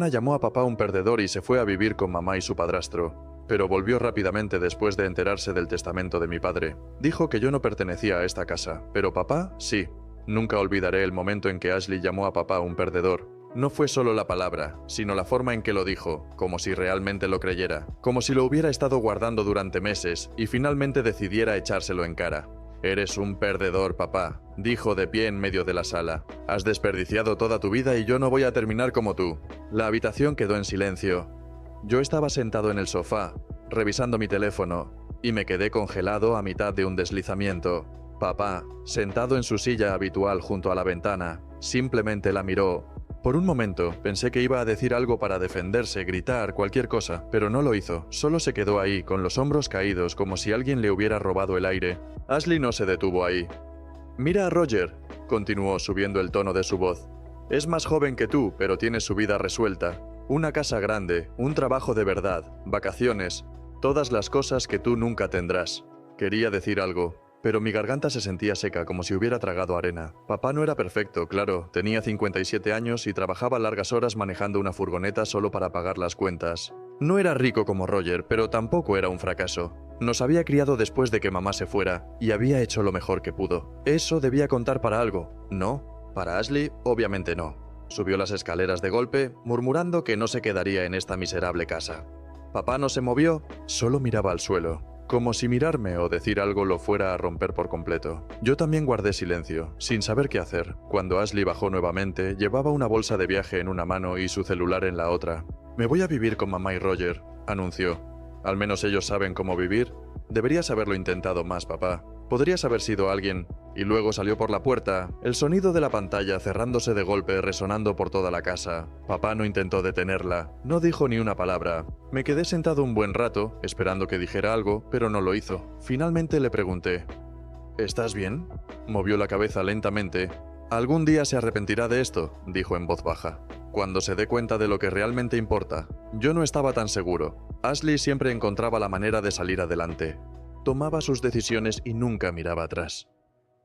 Ana llamó a papá un perdedor y se fue a vivir con mamá y su padrastro, pero volvió rápidamente después de enterarse del testamento de mi padre. Dijo que yo no pertenecía a esta casa, pero papá sí. Nunca olvidaré el momento en que Ashley llamó a papá un perdedor. No fue solo la palabra, sino la forma en que lo dijo, como si realmente lo creyera, como si lo hubiera estado guardando durante meses y finalmente decidiera echárselo en cara. «Eres un perdedor, papá», dijo de pie en medio de la sala. «Has desperdiciado toda tu vida y yo no voy a terminar como tú». La habitación quedó en silencio. Yo estaba sentado en el sofá, revisando mi teléfono, y me quedé congelado a mitad de un deslizamiento. Papá, sentado en su silla habitual junto a la ventana, simplemente la miró. Por un momento pensé que iba a decir algo para defenderse, gritar, cualquier cosa, pero no lo hizo. Solo se quedó ahí, con los hombros caídos, como si alguien le hubiera robado el aire. Ashley no se detuvo ahí. «Mira a Roger», continuó subiendo el tono de su voz. «Es más joven que tú, pero tiene su vida resuelta. Una casa grande, un trabajo de verdad, vacaciones, todas las cosas que tú nunca tendrás». Quería decir algo, pero mi garganta se sentía seca como si hubiera tragado arena. Papá no era perfecto, claro, tenía 57 años y trabajaba largas horas manejando una furgoneta solo para pagar las cuentas. No era rico como Roger, pero tampoco era un fracaso. Nos había criado después de que mamá se fuera, y había hecho lo mejor que pudo. ¿Eso debía contar para algo? No. Para Ashley, obviamente no. Subió las escaleras de golpe, murmurando que no se quedaría en esta miserable casa. Papá no se movió, solo miraba al suelo, como si mirarme o decir algo lo fuera a romper por completo. Yo también guardé silencio, sin saber qué hacer. Cuando Ashley bajó nuevamente, llevaba una bolsa de viaje en una mano y su celular en la otra. «Me voy a vivir con mamá y Roger», anunció. «Al menos ellos saben cómo vivir. Deberías haberlo intentado más, papá. Podrías haber sido alguien». Y luego salió por la puerta, el sonido de la pantalla cerrándose de golpe resonando por toda la casa. Papá no intentó detenerla, no dijo ni una palabra. Me quedé sentado un buen rato, esperando que dijera algo, pero no lo hizo. Finalmente le pregunté: «¿Estás bien?». Movió la cabeza lentamente. «Algún día se arrepentirá de esto», dijo en voz baja. «Cuando se dé cuenta de lo que realmente importa». Yo no estaba tan seguro. Ashley siempre encontraba la manera de salir adelante. Tomaba sus decisiones y nunca miraba atrás.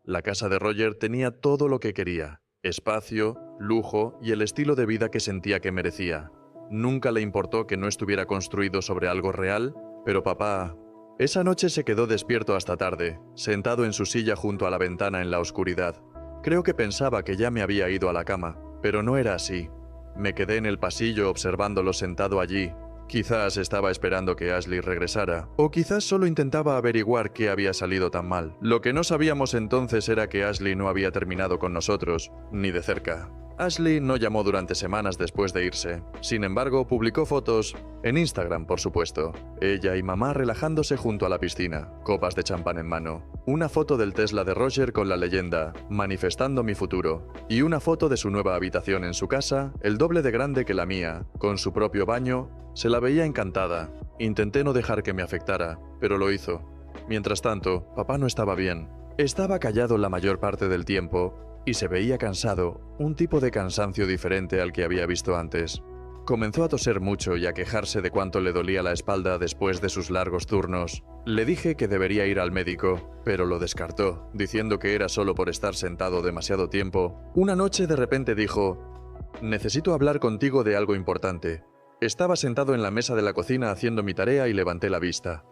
La casa de Roger tenía todo lo que quería: espacio, lujo y el estilo de vida que sentía que merecía. Nunca le importó que no estuviera construido sobre algo real, pero papá... Esa noche se quedó despierto hasta tarde, sentado en su silla junto a la ventana en la oscuridad. Creo que pensaba que ya me había ido a la cama, pero no era así. Me quedé en el pasillo observándolo sentado allí. Quizás estaba esperando que Ashley regresara, o quizás solo intentaba averiguar qué había salido tan mal. Lo que no sabíamos entonces era que Ashley no había terminado con nosotros, ni de cerca. Ashley no llamó durante semanas después de irse. Sin embargo, publicó fotos, en Instagram por supuesto, ella y mamá relajándose junto a la piscina, copas de champán en mano. Una foto del Tesla de Roger con la leyenda «Manifestando mi futuro», y una foto de su nueva habitación en su casa, el doble de grande que la mía, con su propio baño. Se la veía encantada. Intenté no dejar que me afectara, pero lo hizo. Mientras tanto, papá no estaba bien. Estaba callado la mayor parte del tiempo, y se veía cansado, un tipo de cansancio diferente al que había visto antes. Comenzó a toser mucho y a quejarse de cuánto le dolía la espalda después de sus largos turnos. Le dije que debería ir al médico, pero lo descartó, diciendo que era solo por estar sentado demasiado tiempo. Una noche de repente dijo: «Necesito hablar contigo de algo importante». Estaba sentado en la mesa de la cocina haciendo mi tarea y levanté la vista.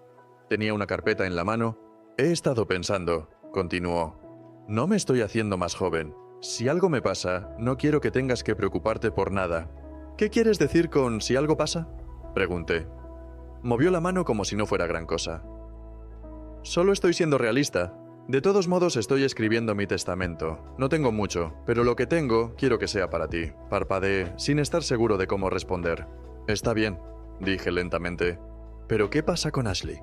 Tenía una carpeta en la mano. «He estado pensando», continuó. «No me estoy haciendo más joven. Si algo me pasa, no quiero que tengas que preocuparte por nada». «¿Qué quieres decir con si algo pasa?», pregunté. Movió la mano como si no fuera gran cosa. «Solo estoy siendo realista. De todos modos estoy escribiendo mi testamento. No tengo mucho, pero lo que tengo quiero que sea para ti». Parpadeé, sin estar seguro de cómo responder. «Está bien», dije lentamente. «¿Pero qué pasa con Ashley?».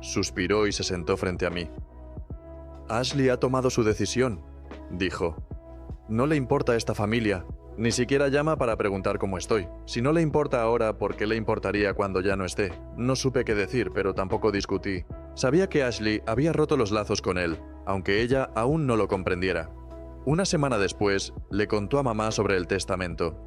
Suspiró y se sentó frente a mí. «Ashley ha tomado su decisión», dijo. «No le importa esta familia. Ni siquiera llama para preguntar cómo estoy. Si no le importa ahora, ¿por qué le importaría cuando ya no esté?». No supe qué decir, pero tampoco discutí. Sabía que Ashley había roto los lazos con él, aunque ella aún no lo comprendiera. Una semana después, le contó a mamá sobre el testamento.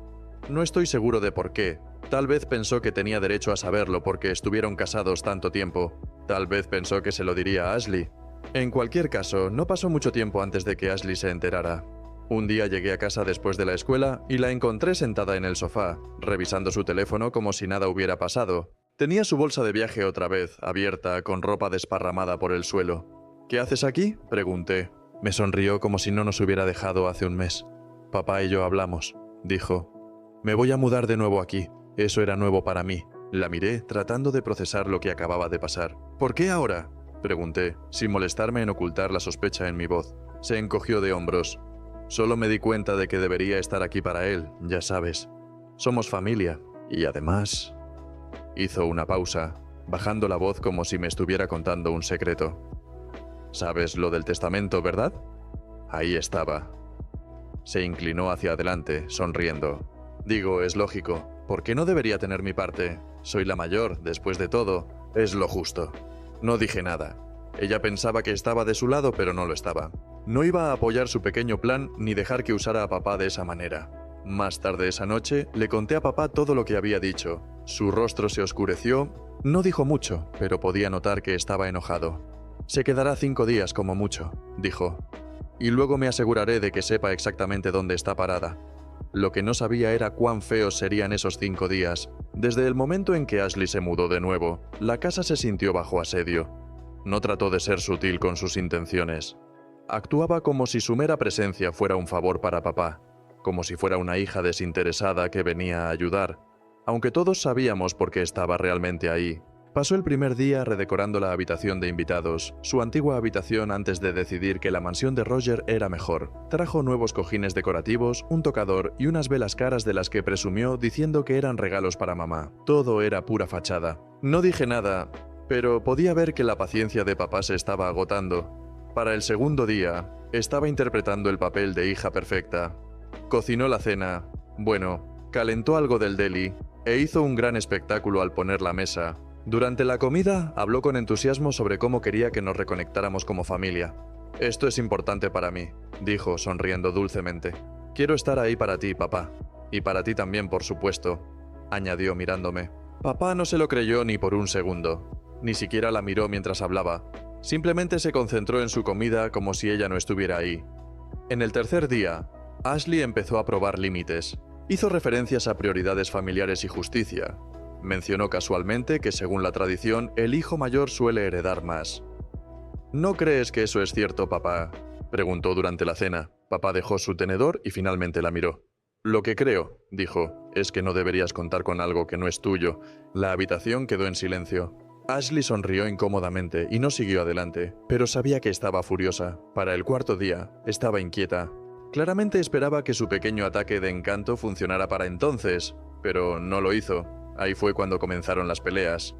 No estoy seguro de por qué. Tal vez pensó que tenía derecho a saberlo porque estuvieron casados tanto tiempo. Tal vez pensó que se lo diría a Ashley. En cualquier caso, no pasó mucho tiempo antes de que Ashley se enterara. Un día llegué a casa después de la escuela y la encontré sentada en el sofá, revisando su teléfono como si nada hubiera pasado. Tenía su bolsa de viaje otra vez, abierta, con ropa desparramada por el suelo. «¿Qué haces aquí?», pregunté. Me sonrió como si no nos hubiera dejado hace un mes. «Papá y yo hablamos», dijo. «Me voy a mudar de nuevo aquí. Eso era nuevo para mí». La miré, tratando de procesar lo que acababa de pasar. «¿Por qué ahora?», pregunté, sin molestarme en ocultar la sospecha en mi voz. Se encogió de hombros. «Solo me di cuenta de que debería estar aquí para él, ya sabes. Somos familia. Y además...». Hizo una pausa, bajando la voz como si me estuviera contando un secreto. «¿Sabes lo del testamento, verdad?». Ahí estaba. Se inclinó hacia adelante, sonriendo. «Digo, es lógico. ¿Por qué no debería tener mi parte? Soy la mayor, después de todo. Es lo justo». No dije nada. Ella pensaba que estaba de su lado, pero no lo estaba. No iba a apoyar su pequeño plan ni dejar que usara a papá de esa manera. Más tarde esa noche, le conté a papá todo lo que había dicho. Su rostro se oscureció. No dijo mucho, pero podía notar que estaba enojado. «Se quedará 5 días como mucho», dijo. «Y luego me aseguraré de que sepa exactamente dónde está parada». Lo que no sabía era cuán feos serían esos 5 días. Desde el momento en que Ashley se mudó de nuevo, la casa se sintió bajo asedio. No trató de ser sutil con sus intenciones. Actuaba como si su mera presencia fuera un favor para papá, como si fuera una hija desinteresada que venía a ayudar, aunque todos sabíamos por qué estaba realmente ahí. Pasó el primer día redecorando la habitación de invitados, su antigua habitación, antes de decidir que la mansión de Roger era mejor. Trajo nuevos cojines decorativos, un tocador y unas velas caras de las que presumió diciendo que eran regalos para mamá. Todo era pura fachada. No dije nada, pero podía ver que la paciencia de papá se estaba agotando. Para el segundo día, estaba interpretando el papel de hija perfecta. Cocinó la cena, calentó algo del deli e hizo un gran espectáculo al poner la mesa. Durante la comida, habló con entusiasmo sobre cómo quería que nos reconectáramos como familia. «Esto es importante para mí», dijo, sonriendo dulcemente. «Quiero estar ahí para ti, papá. Y para ti también, por supuesto», añadió mirándome. Papá no se lo creyó ni por un segundo. Ni siquiera la miró mientras hablaba. Simplemente se concentró en su comida como si ella no estuviera ahí. En el tercer día, Ashley empezó a probar límites. Hizo referencias a prioridades familiares y justicia. Mencionó casualmente que, según la tradición, el hijo mayor suele heredar más. «¿No crees que eso es cierto, papá?», preguntó durante la cena. Papá dejó su tenedor y finalmente la miró. «Lo que creo», dijo, «es que no deberías contar con algo que no es tuyo». La habitación quedó en silencio. Ashley sonrió incómodamente y no siguió adelante, pero sabía que estaba furiosa. Para el cuarto día, estaba inquieta. Claramente esperaba que su pequeño ataque de encanto funcionara para entonces, pero no lo hizo. Ahí fue cuando comenzaron las peleas.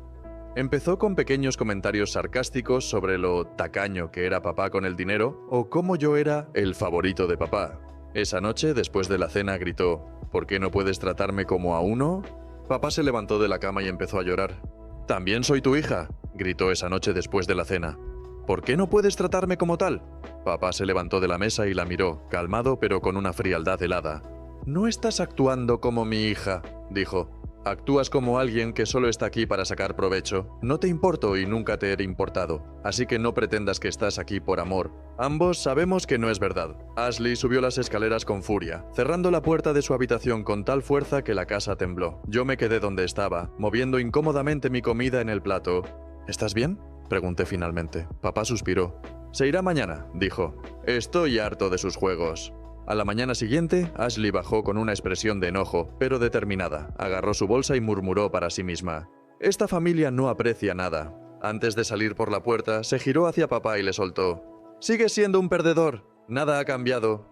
Empezó con pequeños comentarios sarcásticos sobre lo tacaño que era papá con el dinero o cómo yo era el favorito de papá. Esa noche, después de la cena, gritó: «¿Por qué no puedes tratarme como a uno?». Papá se levantó de la cama y empezó a llorar. «También soy tu hija», gritó esa noche después de la cena. «¿Por qué no puedes tratarme como tal?». Papá se levantó de la mesa y la miró, calmado pero con una frialdad helada. «No estás actuando como mi hija», dijo. «Actúas como alguien que solo está aquí para sacar provecho. No te importo y nunca te he importado, así que no pretendas que estás aquí por amor. Ambos sabemos que no es verdad». Ashley subió las escaleras con furia, cerrando la puerta de su habitación con tal fuerza que la casa tembló. Yo me quedé donde estaba, moviendo incómodamente mi comida en el plato. «¿Estás bien?», pregunté finalmente. Papá suspiró. «Se irá mañana», dijo. «Estoy harto de sus juegos». A la mañana siguiente, Ashley bajó con una expresión de enojo, pero determinada. Agarró su bolsa y murmuró para sí misma: «Esta familia no aprecia nada». Antes de salir por la puerta, se giró hacia papá y le soltó: «Sigues siendo un perdedor. Nada ha cambiado».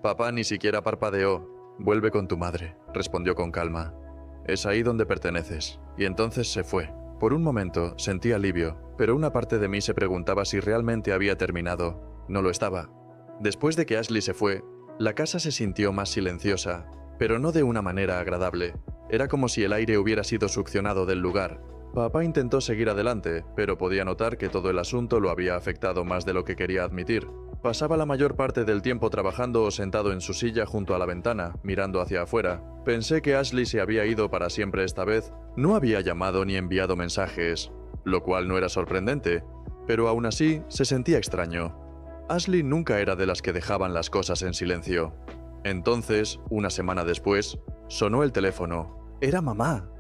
Papá ni siquiera parpadeó. «Vuelve con tu madre», respondió con calma. «Es ahí donde perteneces». Y entonces se fue. Por un momento sentí alivio, pero una parte de mí se preguntaba si realmente había terminado. No lo estaba. Después de que Ashley se fue, la casa se sintió más silenciosa, pero no de una manera agradable. Era como si el aire hubiera sido succionado del lugar. Papá intentó seguir adelante, pero podía notar que todo el asunto lo había afectado más de lo que quería admitir. Pasaba la mayor parte del tiempo trabajando o sentado en su silla junto a la ventana, mirando hacia afuera. Pensé que Ashley se había ido para siempre esta vez. No había llamado ni enviado mensajes, lo cual no era sorprendente, pero aún así se sentía extraño. Ashley nunca era de las que dejaban las cosas en silencio. Entonces, una semana después, sonó el teléfono. Era mamá.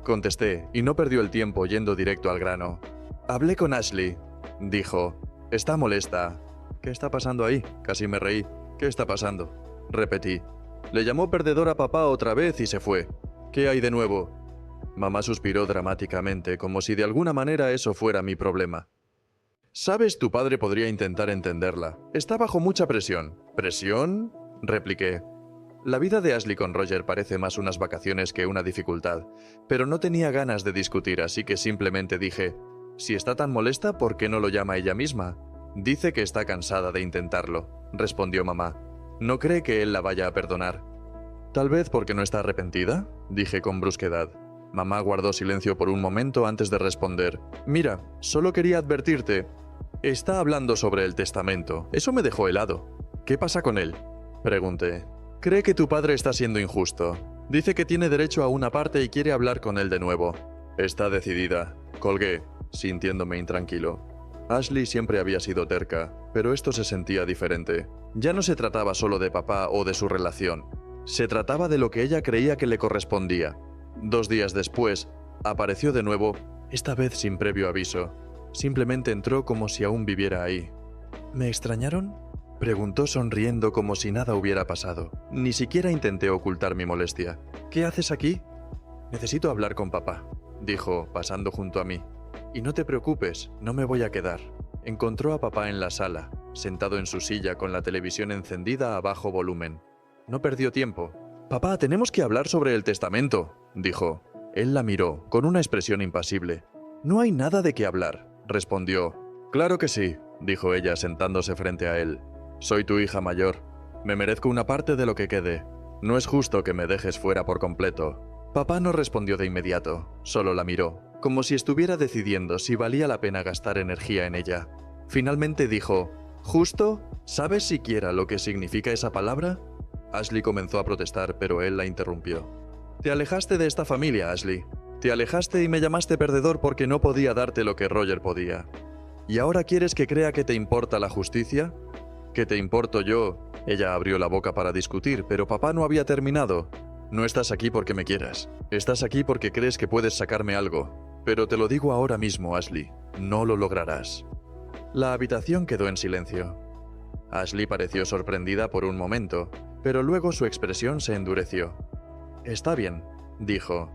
Contesté, y no perdió el tiempo yendo directo al grano. «Hablé con Ashley», dijo. «Está molesta». «¿Qué está pasando ahí?», casi me reí. «¿Qué está pasando?», repetí. «Le llamó perdedor a papá otra vez y se fue. ¿Qué hay de nuevo?». Mamá suspiró dramáticamente, como si de alguna manera eso fuera mi problema. «Sabes, tu padre podría intentar entenderla. Está bajo mucha presión». «¿Presión?», repliqué. La vida de Ashley con Roger parece más unas vacaciones que una dificultad, pero no tenía ganas de discutir, así que simplemente dije, «Si está tan molesta, ¿por qué no lo llama ella misma?». «Dice que está cansada de intentarlo», respondió mamá. «No cree que él la vaya a perdonar». «Tal vez porque no está arrepentida», dije con brusquedad. Mamá guardó silencio por un momento antes de responder. «Mira, solo quería advertirte. Está hablando sobre el testamento. Eso me dejó helado». «¿Qué pasa con él?», pregunté. «Cree que tu padre está siendo injusto. Dice que tiene derecho a una parte y quiere hablar con él de nuevo». «Está decidida». Colgué, sintiéndome intranquilo. Ashley siempre había sido terca, pero esto se sentía diferente. Ya no se trataba solo de papá o de su relación. Se trataba de lo que ella creía que le correspondía. 2 días después, apareció de nuevo, esta vez sin previo aviso. Simplemente entró como si aún viviera ahí. «¿Me extrañaron?», preguntó sonriendo como si nada hubiera pasado. Ni siquiera intenté ocultar mi molestia. «¿Qué haces aquí?». «Necesito hablar con papá», dijo, pasando junto a mí. «Y no te preocupes, no me voy a quedar». Encontró a papá en la sala, sentado en su silla con la televisión encendida a bajo volumen. No perdió tiempo. «Papá, tenemos que hablar sobre el testamento», dijo. Él la miró, con una expresión impasible. «No hay nada de qué hablar», respondió. «Claro que sí», dijo ella sentándose frente a él. «Soy tu hija mayor. Me merezco una parte de lo que quede. No es justo que me dejes fuera por completo». Papá no respondió de inmediato, solo la miró, como si estuviera decidiendo si valía la pena gastar energía en ella. Finalmente dijo, «¿Justo? ¿Sabes siquiera lo que significa esa palabra?». Ashley comenzó a protestar, pero él la interrumpió. «Te alejaste de esta familia, Ashley. Te alejaste y me llamaste perdedor porque no podía darte lo que Roger podía. ¿Y ahora quieres que crea que te importa la justicia? ¿Que te importo yo?». Ella abrió la boca para discutir, pero papá no había terminado. «No estás aquí porque me quieras. Estás aquí porque crees que puedes sacarme algo. Pero te lo digo ahora mismo, Ashley. No lo lograrás». La habitación quedó en silencio. Ashley pareció sorprendida por un momento, pero luego su expresión se endureció. «Está bien», dijo.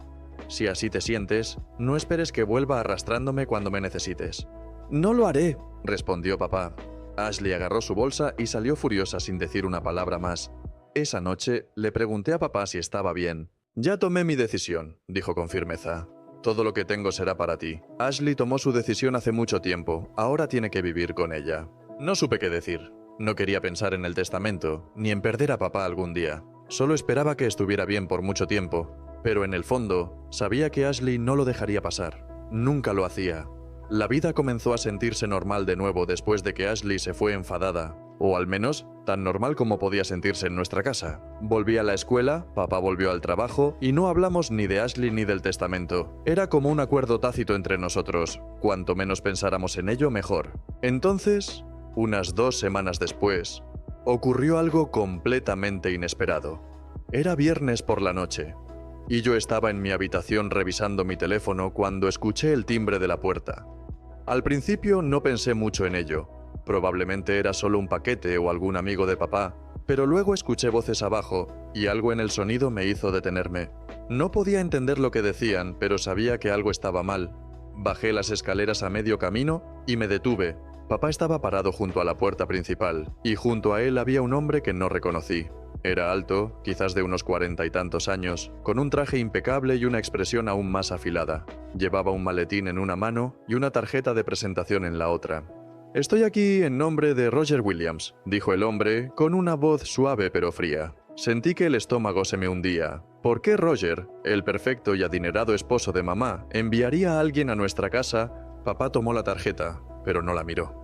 «Si así te sientes, no esperes que vuelva arrastrándome cuando me necesites». «No lo haré», respondió papá. Ashley agarró su bolsa y salió furiosa sin decir una palabra más. Esa noche le pregunté a papá si estaba bien. «Ya tomé mi decisión», dijo con firmeza. «Todo lo que tengo será para ti. Ashley tomó su decisión hace mucho tiempo, ahora tiene que vivir con ella». No supe qué decir. No quería pensar en el testamento, ni en perder a papá algún día. Solo esperaba que estuviera bien por mucho tiempo. Pero en el fondo, sabía que Ashley no lo dejaría pasar. Nunca lo hacía. La vida comenzó a sentirse normal de nuevo después de que Ashley se fue enfadada. O al menos, tan normal como podía sentirse en nuestra casa. Volví a la escuela, papá volvió al trabajo, y no hablamos ni de Ashley ni del testamento. Era como un acuerdo tácito entre nosotros. Cuanto menos pensáramos en ello, mejor. Entonces, unas 2 semanas después, ocurrió algo completamente inesperado. Era viernes por la noche, y yo estaba en mi habitación revisando mi teléfono cuando escuché el timbre de la puerta. Al principio no pensé mucho en ello. Probablemente era solo un paquete o algún amigo de papá, pero luego escuché voces abajo y algo en el sonido me hizo detenerme. No podía entender lo que decían, pero sabía que algo estaba mal. Bajé las escaleras a medio camino y me detuve. Papá estaba parado junto a la puerta principal, y junto a él había un hombre que no reconocí. Era alto, quizás de unos 40 y tantos años, con un traje impecable y una expresión aún más afilada. Llevaba un maletín en una mano y una tarjeta de presentación en la otra. «Estoy aquí en nombre de Roger Williams», dijo el hombre, con una voz suave pero fría. Sentí que el estómago se me hundía. ¿Por qué Roger, el perfecto y adinerado esposo de mamá, enviaría a alguien a nuestra casa? Papá tomó la tarjeta, pero no la miró.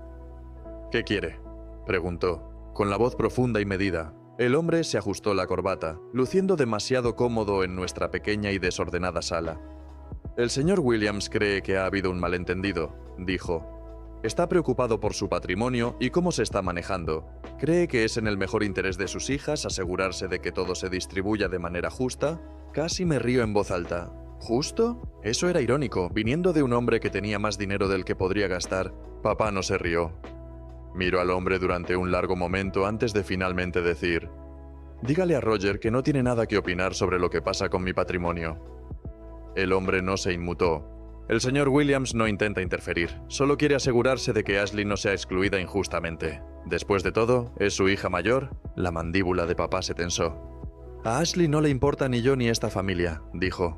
«¿Qué quiere?», preguntó, con la voz profunda y medida. El hombre se ajustó la corbata, luciendo demasiado cómodo en nuestra pequeña y desordenada sala. «El señor Williams cree que ha habido un malentendido», dijo. Está preocupado por su patrimonio y cómo se está manejando. Cree que es en el mejor interés de sus hijas asegurarse de que todo se distribuya de manera justa. Casi me río en voz alta. ¿Justo? Eso era irónico, viniendo de un hombre que tenía más dinero del que podría gastar. Papá no se rió. Miro al hombre durante un largo momento antes de finalmente decir: dígale a Roger que no tiene nada que opinar sobre lo que pasa con mi patrimonio. El hombre no se inmutó. El señor Williams no intenta interferir, solo quiere asegurarse de que Ashley no sea excluida injustamente. Después de todo, es su hija mayor. La mandíbula de papá se tensó. A Ashley no le importa ni yo ni esta familia, dijo.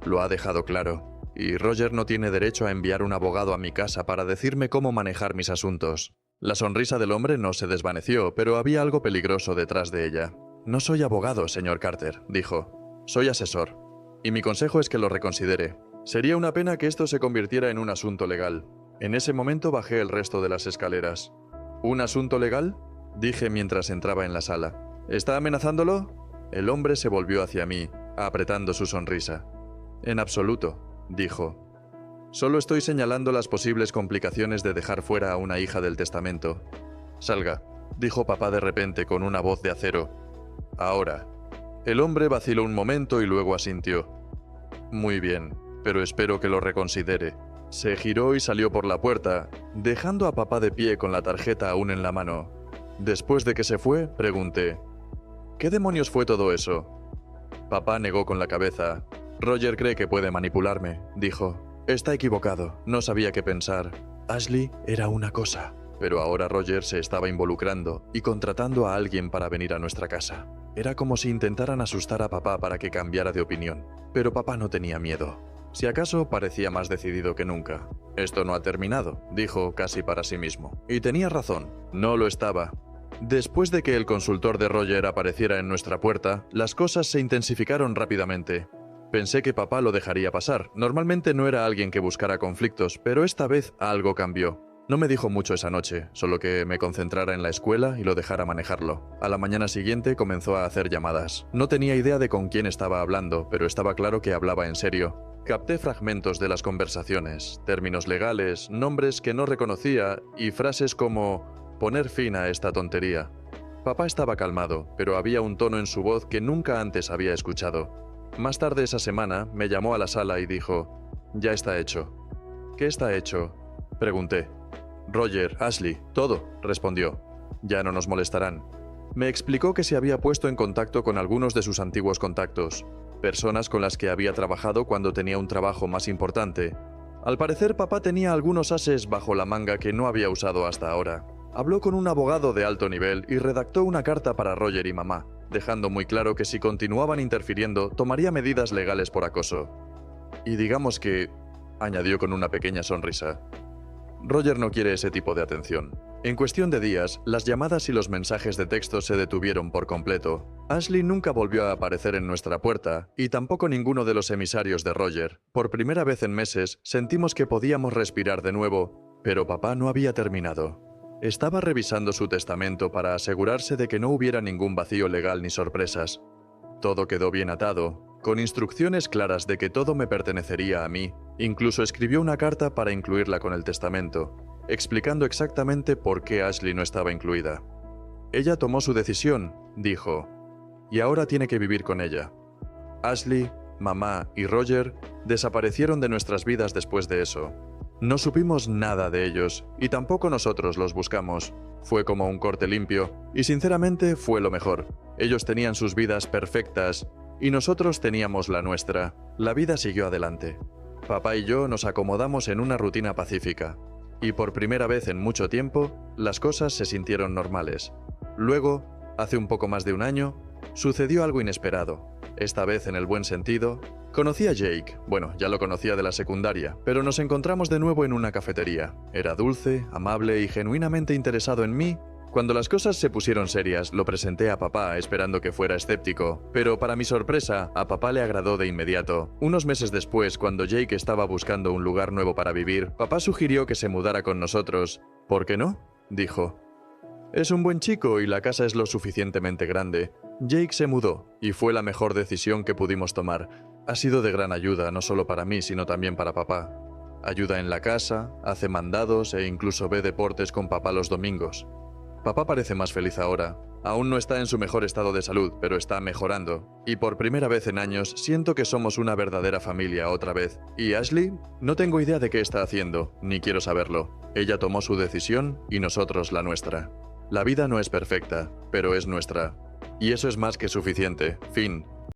Lo ha dejado claro. Y Roger no tiene derecho a enviar un abogado a mi casa para decirme cómo manejar mis asuntos. La sonrisa del hombre no se desvaneció, pero había algo peligroso detrás de ella. No soy abogado, señor Carter, dijo. Soy asesor. Y mi consejo es que lo reconsidere. Sería una pena que esto se convirtiera en un asunto legal. En ese momento bajé el resto de las escaleras. ¿Un asunto legal?, dije mientras entraba en la sala. ¿Está amenazándolo? El hombre se volvió hacia mí, apretando su sonrisa. En absoluto, dijo. Solo estoy señalando las posibles complicaciones de dejar fuera a una hija del testamento. Salga, dijo papá de repente con una voz de acero. Ahora. El hombre vaciló un momento y luego asintió. Muy bien, pero espero que lo reconsidere. Se giró y salió por la puerta, dejando a papá de pie con la tarjeta aún en la mano. Después de que se fue, pregunté: ¿qué demonios fue todo eso? Papá negó con la cabeza. Roger cree que puede manipularme, dijo. Está equivocado, no sabía qué pensar. Ashley era una cosa, pero ahora Roger se estaba involucrando y contratando a alguien para venir a nuestra casa. Era como si intentaran asustar a papá para que cambiara de opinión, pero papá no tenía miedo. Si acaso parecía más decidido que nunca. Esto no ha terminado, dijo casi para sí mismo. Y tenía razón, no lo estaba. Después de que el consultor de Roger apareciera en nuestra puerta, las cosas se intensificaron rápidamente. Pensé que papá lo dejaría pasar. Normalmente no era alguien que buscara conflictos, pero esta vez algo cambió. No me dijo mucho esa noche, solo que me concentrara en la escuela y lo dejara manejarlo. A la mañana siguiente comenzó a hacer llamadas. No tenía idea de con quién estaba hablando, pero estaba claro que hablaba en serio. Capté fragmentos de las conversaciones, términos legales, nombres que no reconocía y frases como «poner fin a esta tontería». Papá estaba calmado, pero había un tono en su voz que nunca antes había escuchado. Más tarde esa semana me llamó a la sala y dijo: «Ya está hecho». «¿Qué está hecho?», pregunté. «Roger, Ashley, todo», respondió. «Ya no nos molestarán». Me explicó que se había puesto en contacto con algunos de sus antiguos contactos, personas con las que había trabajado cuando tenía un trabajo más importante. Al parecer, papá tenía algunos ases bajo la manga que no había usado hasta ahora. Habló con un abogado de alto nivel y redactó una carta para Roger y mamá, dejando muy claro que si continuaban interfiriendo, tomaría medidas legales por acoso. Y digamos que, añadió con una pequeña sonrisa, Roger no quiere ese tipo de atención. En cuestión de días, las llamadas y los mensajes de texto se detuvieron por completo. Ashley nunca volvió a aparecer en nuestra puerta, y tampoco ninguno de los emisarios de Roger. Por primera vez en meses, sentimos que podíamos respirar de nuevo, pero papá no había terminado. Estaba revisando su testamento para asegurarse de que no hubiera ningún vacío legal ni sorpresas. Todo quedó bien atado, con instrucciones claras de que todo me pertenecería a mí. Incluso escribió una carta para incluirla con el testamento, explicando exactamente por qué Ashley no estaba incluida. Ella tomó su decisión, dijo, y ahora tiene que vivir con ella. Ashley, mamá y Roger desaparecieron de nuestras vidas después de eso. No supimos nada de ellos, y tampoco nosotros los buscamos. Fue como un corte limpio, y sinceramente fue lo mejor. Ellos tenían sus vidas perfectas, y nosotros teníamos la nuestra. La vida siguió adelante. Papá y yo nos acomodamos en una rutina pacífica, y por primera vez en mucho tiempo, las cosas se sintieron normales. Luego, hace un poco más de un año, sucedió algo inesperado. Esta vez en el buen sentido. Conocí a Jake, bueno, ya lo conocía de la secundaria, pero nos encontramos de nuevo en una cafetería. Era dulce, amable y genuinamente interesado en mí. Cuando las cosas se pusieron serias, lo presenté a papá esperando que fuera escéptico, pero para mi sorpresa, a papá le agradó de inmediato. Unos meses después, cuando Jake estaba buscando un lugar nuevo para vivir, papá sugirió que se mudara con nosotros. ¿Por qué no?, dijo. Es un buen chico y la casa es lo suficientemente grande. Jake se mudó, y fue la mejor decisión que pudimos tomar. Ha sido de gran ayuda, no solo para mí, sino también para papá. Ayuda en la casa, hace mandados e incluso ve deportes con papá los domingos. Papá parece más feliz ahora. Aún no está en su mejor estado de salud, pero está mejorando. Y por primera vez en años siento que somos una verdadera familia otra vez. ¿Y Ashley? No tengo idea de qué está haciendo, ni quiero saberlo. Ella tomó su decisión y nosotros la nuestra. La vida no es perfecta, pero es nuestra. Y eso es más que suficiente. Fin.